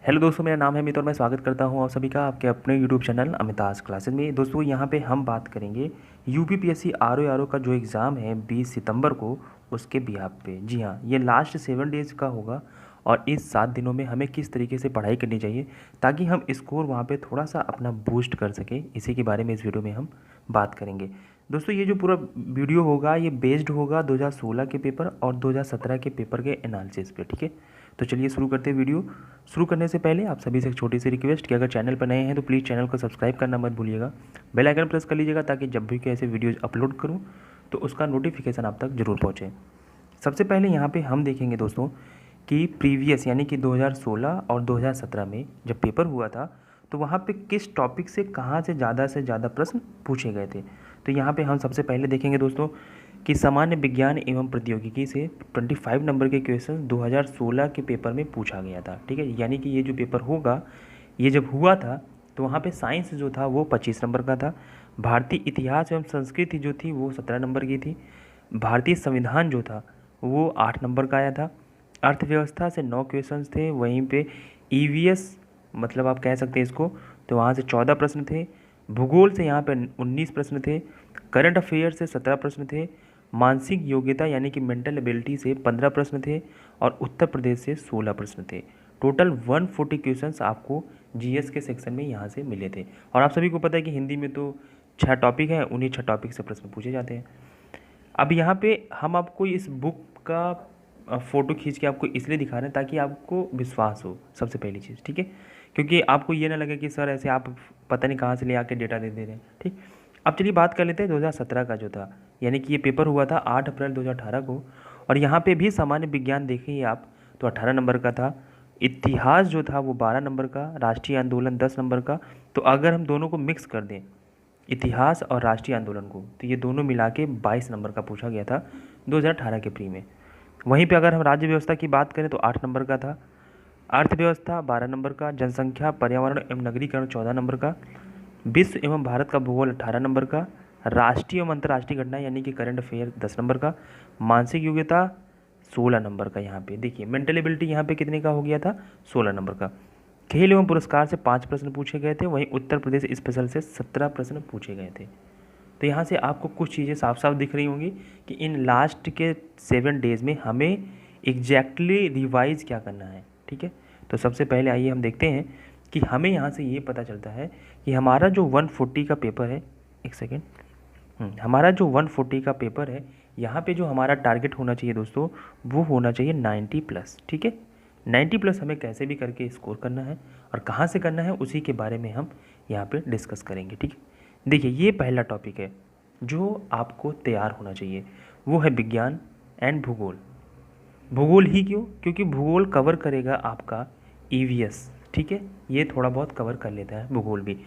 Hello दोस्तों, मेरा नाम है अमित और मैं स्वागत करता हूं आप सभी का आपके अपने यूट्यूब चैनल अमिताज क्लासेस में। दोस्तों यहां पे हम बात करेंगे यूपीपीएससी आरओ का जो एग्ज़ाम है 20 सितंबर को, उसके बिहाफ पे। जी हाँ, ये लास्ट 7 डेज़ का होगा और इस 7 दिनों में हमें किस तरीके से पढ़ाई करनी चाहिए ताकि हम स्कोर वहाँ पे थोड़ा सा अपना बूस्ट कर सकें, इसी के बारे में इस वीडियो में हम बात करेंगे। दोस्तों ये जो पूरा वीडियो होगा ये बेस्ड होगा 2016 के पेपर और 2017 के पेपर के एनालिसिस पे, ठीक है। तो चलिए शुरू करते हैं वीडियो। शुरू करने से पहले आप सभी से एक छोटी सी रिक्वेस्ट कि अगर चैनल पर नए हैं तो प्लीज़ चैनल को सब्सक्राइब करना मत भूलिएगा, बेल आइकन प्रेस कर लीजिएगा ताकि जब भी कोई ऐसे वीडियोज़ अपलोड करूँ तो उसका नोटिफिकेशन आप तक ज़रूर पहुँचे। सबसे पहले यहाँ पे हम देखेंगे दोस्तों कि प्रीवियस यानी कि 2016 और 2017 में जब पेपर हुआ था तो वहाँ पे किस टॉपिक से कहाँ से ज़्यादा प्रश्न पूछे गए थे। तो यहाँ पे हम सबसे पहले देखेंगे दोस्तों कि सामान्य विज्ञान एवं प्रौद्योगिकी से 25 नंबर के क्वेश्चन 2016 के पेपर में पूछा गया था, ठीक है। यानी कि ये जो पेपर होगा, ये जब हुआ था तो वहाँ पे साइंस जो था वो 25 नंबर का था, भारतीय इतिहास एवं संस्कृति जो थी वो 17 नंबर की थी, भारतीय संविधान जो था वो 8 नंबर का आया था, अर्थव्यवस्था से 9 क्वेश्चंस थे, वहीं पे ईवीएस मतलब आप कह सकते हैं इसको, तो वहाँ से 14 प्रश्न थे, भूगोल से यहाँ पे 19 प्रश्न थे, करंट अफेयर से 17 प्रश्न थे, मानसिक योग्यता यानी कि मेंटल एबिलिटी से 15 प्रश्न थे और उत्तर प्रदेश से 16 प्रश्न थे। टोटल 140 क्वेश्चंस आपको जीएस के सेक्शन में यहाँ से मिले थे। और आप सभी को पता है कि हिंदी में तो 6 टॉपिक हैं, उन्हीं 6 टॉपिक से प्रश्न पूछे जाते हैं। अब यहाँ पे हम आपको इस बुक का फ़ोटो खींच के आपको इसलिए दिखा रहे हैं ताकि आपको विश्वास हो, सबसे पहली चीज़, ठीक है। क्योंकि आपको ये ना लगे कि सर ऐसे आप पता नहीं कहाँ से ले आके डेटा दे रहे हैं, ठीक। अब चलिए बात कर लेते हैं 2017 का जो था, यानी कि ये पेपर हुआ था 8 अप्रैल 2018 को। और यहाँ पे भी सामान्य विज्ञान देखिए आप तो 18 नंबर का था, इतिहास जो था वो 12 नंबर का, राष्ट्रीय आंदोलन 10 नंबर का। तो अगर हम दोनों को मिक्स कर दें, इतिहास और राष्ट्रीय आंदोलन को, तो ये दोनों मिला के 22 नंबर का पूछा गया था 2018 के प्री में। वहीं पे अगर हम राज्य व्यवस्था की बात करें तो 8 नंबर का था, अर्थव्यवस्था 12 नंबर का, जनसंख्या पर्यावरण एवं नगरीकरण 14 नंबर का, विश्व एवं भारत का भूगोल 18 नंबर का, राष्ट्रीय एवं अंतर्राष्ट्रीय घटना यानी कि करंट अफेयर 10 नंबर का, मानसिक योग्यता 16 नंबर का। यहाँ पे देखिए मेंटल एबिलिटी यहाँ पे कितने का हो गया था, 16 नंबर का। खेल एवं पुरस्कार से 5 प्रश्न पूछे गए थे, वहीं उत्तर प्रदेश स्पेशल से 17 प्रश्न पूछे गए थे। तो यहाँ से आपको कुछ चीज़ें साफ साफ दिख रही होंगी कि इन लास्ट के 7 डेज़ में हमें एग्जैक्टली रिवाइज क्या करना है, ठीक है। तो सबसे पहले आइए हम देखते हैं कि हमें यहाँ से ये पता चलता है कि हमारा जो 140 का पेपर है, एक सेकेंड, हमारा जो 140 का पेपर है, यहाँ पे जो हमारा टारगेट होना चाहिए दोस्तों वो होना चाहिए 90 प्लस, ठीक है। 90 प्लस हमें कैसे भी करके स्कोर करना है और कहाँ से करना है उसी के बारे में हम यहाँ पे डिस्कस करेंगे, ठीक है। देखिए ये पहला टॉपिक है जो आपको तैयार होना चाहिए, वो है विज्ञान एंड भूगोल। भूगोल ही क्यों? क्योंकि भूगोल कवर करेगा आपका ईवीएस, ठीक है, ये थोड़ा बहुत कवर कर लेता है भूगोल भी।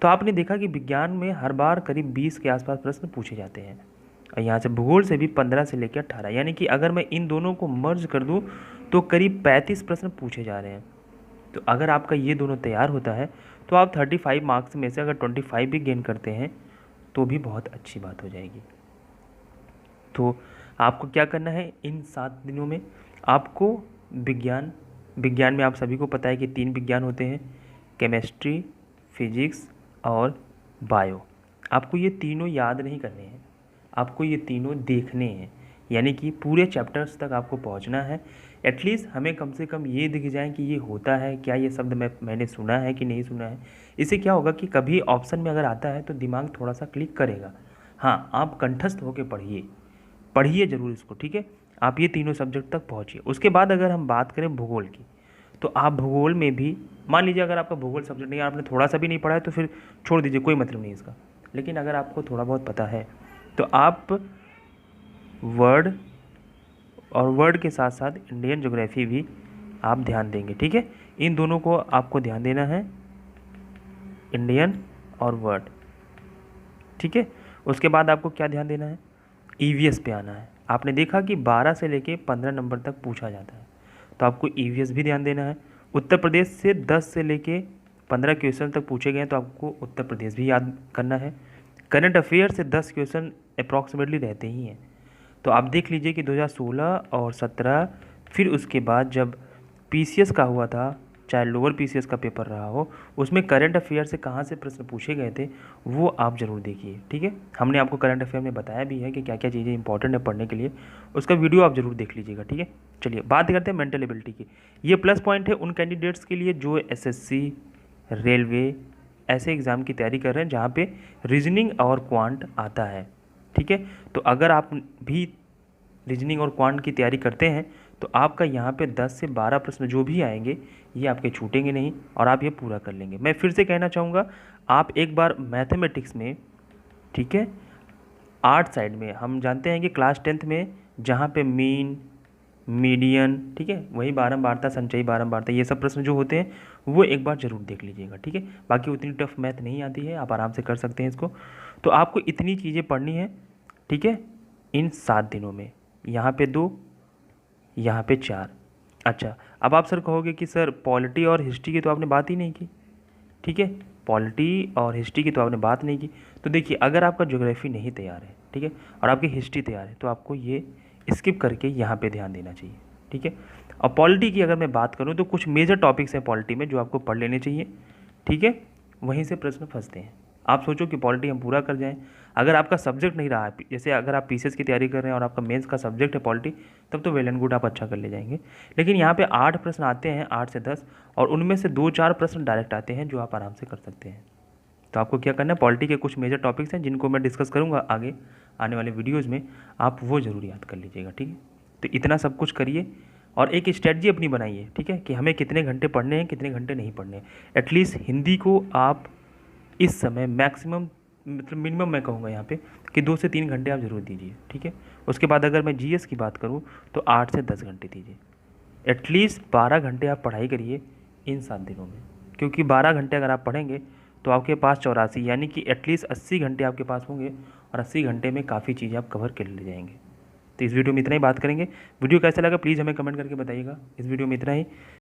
तो आपने देखा कि विज्ञान में हर बार करीब 20 के आसपास प्रश्न पूछे जाते हैं और यहाँ से भूगोल से भी 15 से लेकर 18, यानी कि अगर मैं इन दोनों को मर्ज कर दूँ तो करीब 35 प्रश्न पूछे जा रहे हैं। तो अगर आपका ये दोनों तैयार होता है तो आप 35 मार्क्स में से अगर 25 भी गेन करते हैं तो भी बहुत अच्छी बात हो जाएगी। तो आपको क्या करना है इन 7 दिनों में, आपको विज्ञान में आप सभी को पता है कि 3 विज्ञान होते हैं, केमिस्ट्री, फिजिक्स और बायो। आपको ये तीनों याद नहीं करने हैं, आपको ये तीनों देखने हैं, यानी कि पूरे चैप्टर्स तक आपको पहुंचना है। एटलीस्ट हमें कम से कम ये दिख जाए कि ये होता है क्या, ये शब्द मैंने सुना है कि नहीं सुना है। इससे क्या होगा कि कभी ऑप्शन में अगर आता है तो दिमाग थोड़ा सा क्लिक करेगा। हाँ, आप कंठस्थ होकर पढ़िए ज़रूर इसको, ठीक है। आप ये तीनों सब्जेक्ट तक पहुँचिए। उसके बाद अगर हम बात करें भूगोल की, तो आप भूगोल में भी मान लीजिए अगर आपका भूगोल सब्जेक्ट नहीं, आपने थोड़ा सा भी नहीं पढ़ा है तो फिर छोड़ दीजिए, कोई मतलब नहीं इसका। लेकिन अगर आपको थोड़ा बहुत पता है तो आप वर्ड और वर्ड के साथ साथ इंडियन ज्योग्राफी भी आप ध्यान देंगे, ठीक है। इन दोनों को आपको ध्यान देना है, इंडियन और वर्ड, ठीक है। उसके बाद आपको क्या ध्यान देना है, ईवीएस पे आना है। आपने देखा कि 12 से लेके 15 नंबर तक पूछा जाता है, तो आपको ईवीएस भी ध्यान देना है। उत्तर प्रदेश से 10 से लेके 15 क्वेश्चन तक पूछे गए तो आपको उत्तर प्रदेश भी याद करना है। करंट अफेयर से 10 क्वेश्चन अप्रॉक्सीमेटली रहते ही हैं। तो आप देख लीजिए कि 2016 और 17, फिर उसके बाद जब पीसीएस का हुआ था चाहे लोअर पीसीएस का पेपर रहा हो, उसमें करंट अफेयर से कहाँ से प्रश्न पूछे गए थे वो आप ज़रूर देखिए, ठीक है। हमने आपको करंट अफेयर में बताया भी है कि क्या क्या चीज़ें इंपॉर्टेंट है पढ़ने के लिए, उसका वीडियो आप ज़रूर देख लीजिएगा, ठीक है। चलिए बात करते हैं मेंटल एबिलिटी की। ये प्लस पॉइंट है उन कैंडिडेट्स के लिए जो एसएससी, रेलवे ऐसे एग्ज़ाम की तैयारी कर रहे हैं जहाँ पे रीजनिंग और क्वांट आता है, ठीक है। तो अगर आप भी रीजनिंग और क्वांट की तैयारी करते हैं तो आपका यहाँ पे 10 से 12 प्रश्न जो भी आएंगे ये आपके छूटेंगे नहीं और आप ये पूरा कर लेंगे। मैं फिर से कहना चाहूँगा, आप एक बार मैथमेटिक्स में, ठीक है, आर्ट साइड में हम जानते हैं कि क्लास 10th में जहाँ पे मीन, मीडियन, ठीक है, वही बारंबारता, संचयी बारंबारता, ये सब प्रश्न जो होते हैं वो एक बार ज़रूर देख लीजिएगा, ठीक है। बाकी उतनी टफ मैथ नहीं आती है, आप आराम से कर सकते हैं इसको। तो आपको इतनी चीज़ें पढ़नी है, ठीक है, इन 7 दिनों में। यहाँ पे 2, यहाँ पे 4। अच्छा, अब आप सर कहोगे कि सर पॉलिटी और हिस्ट्री की तो आपने बात ही नहीं की, ठीक है, पॉलिटी और हिस्ट्री की तो आपने बात नहीं की। तो देखिए, अगर आपका ज्योग्राफी नहीं तैयार है, ठीक है, और आपकी हिस्ट्री तैयार है, तो आपको ये स्किप करके यहाँ पे ध्यान देना चाहिए, ठीक है। और पॉलिटी की अगर मैं बात करूँ तो कुछ मेजर टॉपिक्स हैं पॉलिटी में जो आपको पढ़ लेने चाहिए, ठीक है। वहीं से प्रश्न फंसते हैं। आप सोचो कि पॉलिटी हम पूरा कर जाएं, अगर आपका सब्जेक्ट नहीं रहा है, जैसे अगर आप पीसीएस की तैयारी कर रहे हैं और आपका मेंस का सब्जेक्ट है पॉलिटी, तब तो वेल एंड गुड, आप अच्छा कर ले जाएंगे। लेकिन यहाँ पे 8 प्रश्न आते हैं, 8 से 10, और उनमें से 2-4 प्रश्न डायरेक्ट आते हैं जो आप आराम से कर सकते हैं। तो आपको क्या करना है, पॉलिटी के कुछ मेजर टॉपिक्स हैं जिनको मैं डिस्कस करूँगा आगे आने वाले वीडियोज़ में, आप वो ज़रूर याद कर लीजिएगा, ठीक है। तो इतना सब कुछ करिए और एक स्ट्रेटजी अपनी बनाइए, ठीक है, कि हमें कितने घंटे पढ़ने हैं, कितने घंटे नहीं पढ़ने हैं। एटलीस्ट हिंदी को आप इस समय मैक्सिमम, मतलब मिनिमम मैं कहूँगा यहाँ पे कि 2 से 3 घंटे आप ज़रूर दीजिए, ठीक है। उसके बाद अगर मैं जीएस की बात करूँ तो 8 से 10 घंटे दीजिए। एटलीस्ट 12 घंटे आप पढ़ाई करिए इन 7 दिनों में, क्योंकि 12 घंटे अगर आप पढ़ेंगे तो आपके पास 84 यानी कि एटलीस्ट 80 घंटे आपके पास होंगे, और 80 घंटे में काफ़ी चीज़ें आप कवर कर ले जाएंगे। तो इस वीडियो में इतना ही बात करेंगे। वीडियो कैसा लगा प्लीज़ हमें कमेंट करके बताइएगा। इस वीडियो में इतना ही।